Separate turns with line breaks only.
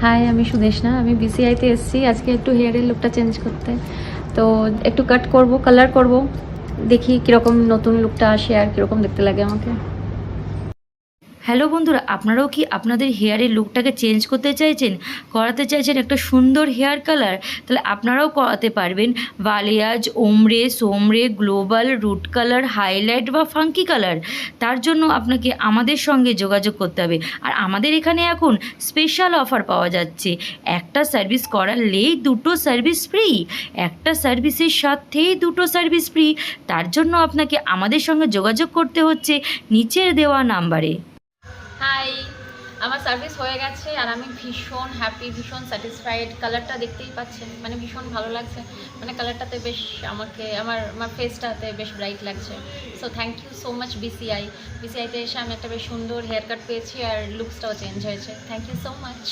High, আমি সুদেশনা। আমি বিসিআইতে এসেছি আজকে একটু হেয়ারের লুকটা চেঞ্জ করতে। তো একটু কাট করব, কালার করব, দেখি কীরকম নতুন লুকটা আসে আর কীরকম দেখতে লাগে আমাকে।
হ্যালো বন্ধুরা, আপনারাও কি আপনাদের হেয়ারের লুকটাকে চেঞ্জ করতে চাইছেন, করাতে চাইছেন একটা সুন্দর হেয়ার কালার? তাহলে আপনারাও করাতে পারবেন বালিয়াজ, ওমরে, সোমরে, গ্লোবাল, রুট কালার, হাইলাইট বা ফাঙ্কি কালার। তার জন্য আপনাকে আমাদের সঙ্গে যোগাযোগ করতে হবে। আর আমাদের এখানে এখন স্পেশাল অফার পাওয়া যাচ্ছে। একটা সার্ভিস করালেই দুটো সার্ভিস ফ্রি, একটা সার্ভিসের সাথেই দুটো সার্ভিস ফ্রি। তার জন্য আপনাকে আমাদের সঙ্গে যোগাযোগ করতে হচ্ছে নিচের দেওয়া নাম্বারে।
হাই, আমার সার্ভিস হয়ে গেছে আর আমি ভীষণ হ্যাপি, ভীষণ স্যাটিসফাইড। কালারটা দেখতেই পাচ্ছেন, মানে ভীষণ ভালো লাগছে। মানে কালারটাতে বেশ আমাকে আমার আমার ফেসটাতে বেশ ব্রাইট লাগছে। So thank you so much বিসিআইতে এসে আমি একটা বেশ সুন্দর হেয়ার কাট পেয়েছি আর লুকসটাও চেঞ্জ হয়েছে। Thank you so much.